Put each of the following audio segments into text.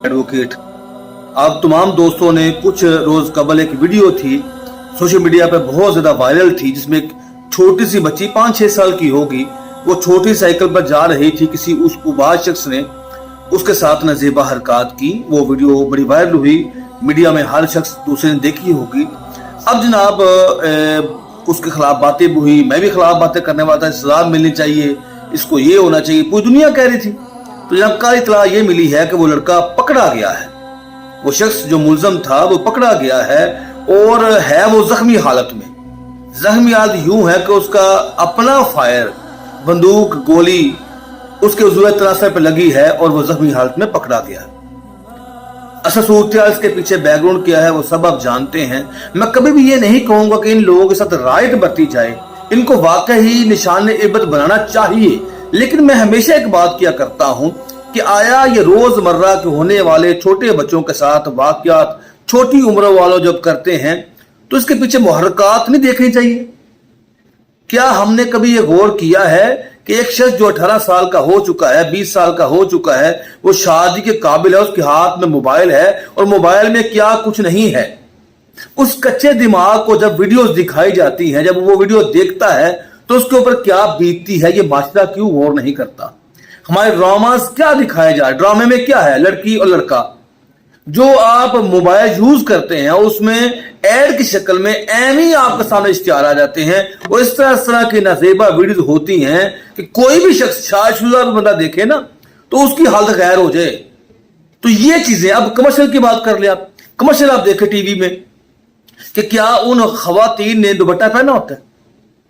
Advocate. आप तमाम दोस्तों ने कुछ रोज कबल एक वीडियो थी सोशल मीडिया पे बहुत ज्यादा वायरल थी, जिसमें एक छोटी सी बच्ची 5-6 साल की होगी, वो छोटी साइकिल पर जा रही थी, किसी उस उबाज शख्स ने उसके साथ नजेबा हरकत की। वो वीडियो बड़ी वायरल हुई, मीडिया में हर शख्स दूसरे ने देखी होगी। अब जनाब उसके खिलाफ बातें भी हुई, मैं भी खिलाफ बातें करने वाला था, सजा मिलनी चाहिए, इसको ये होना चाहिए, पूरी दुनिया कह रही थी। तो जनाब कल इतला ये मिली है कि वो लड़का पकड़ा गया है, वो शख्स जो मुलजम था वो पकड़ा गया है और है वो जख्मी हालत में। जख्मी हालत यूं है कि उसका अपना फायर बंदूक गोली उसके उज़्वे तनासर पे लगी है और वो जख्मी हालत में पकड़ा गया है। असल सूरत इसके पीछे बैकग्राउंड क्या है वो सब आप जानते हैं। मैं कभी भी ये नहीं कहूंगा कि इन लोगों के साथ राइट बरती जाए, इनको वाकई निशान इबरत बनाना चाहिए, लेकिन मैं हमेशा एक बात किया करता हूं कि आया ये रोजमर्रा के होने वाले छोटे बच्चों के साथ वाकयात छोटी उम्र वालों जब करते हैं तो इसके पीछे मुहर्रकात नहीं देखनी चाहिए? क्या हमने कभी ये गौर किया है कि एक शख्स जो 18 साल का हो चुका है, 20 साल का हो चुका है, वो शादी के काबिल है, उसके हाथ में मोबाइल है और मोबाइल में क्या कुछ नहीं है, उस कच्चे दिमाग को जब वीडियोस दिखाई जाती हैं, जब वो वीडियो देखता है तो उसके ऊपर क्या बीतती है, ये माशरा क्यों गौर नहीं करता? हमारे ड्रामास क्या दिखाए जाए, ड्रामे में क्या है, लड़की और लड़का जो आप मोबाइल यूज करते हैं उसमें एड की शक्ल में एम ही आपके सामने इश्तिहार आ जाते हैं और इस तरह की नाजेबा वीडियोस होती हैं कि कोई भी शख्स शादीशुदा बंदा देखे ना तो उसकी हालत गैर हो जाए। तो ये चीजें, अब कमर्शियल की बात कर ले, आप कमर्शियल आप देखें टीवी में कि क्या उन खवातीन ने दुपट्टा पहना होता है?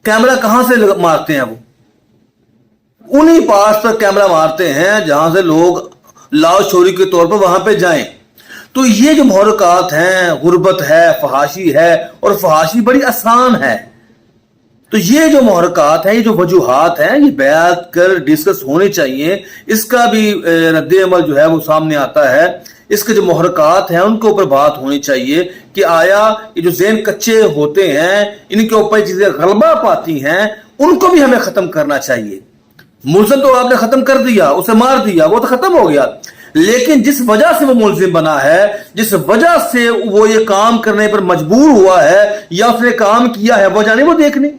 कैमरा कहां से मारते हैं? वो उन्हीं पास पर कैमरा मारते हैं जहां से लोग लाओ चोरी के तौर पर वहां पे जाएं। तो ये जो मुहर्रकात हैं, गुर्बत है, फहाशी है, और फहाशी बड़ी आसान है। तो ये जो मुहर्रकात हैं, ये जो वजूहात हैं, ये बैठ कर डिस्कस होने चाहिए। इसका भी रद्द अमल जो है वो सामने आता है। इसके जो मुहर्रकात हैं उनके ऊपर बात होनी चाहिए कि आया ये जो ज़हन कच्चे होते हैं, इनके ऊपर चीजें गलबा पाती हैं, उनको भी हमें खत्म करना चाहिए। मुलजिम तो आपने खत्म कर दिया, उसे मार दिया, वो तो खत्म हो गया, लेकिन जिस वजह से वो मुलजिम बना है, जिस वजह से वो ये काम करने पर मजबूर हुआ है या उसने काम किया है, वजह नहीं वो देखनी,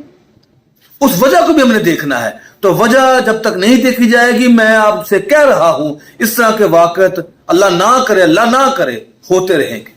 उस वजह को भी हमने देखना है। तो वजह जब तक नहीं देखी जाएगी, मैं आपसे कह रहा हूं, इस तरह के वाक़यात अल्लाह ना करे होते रहेंगे।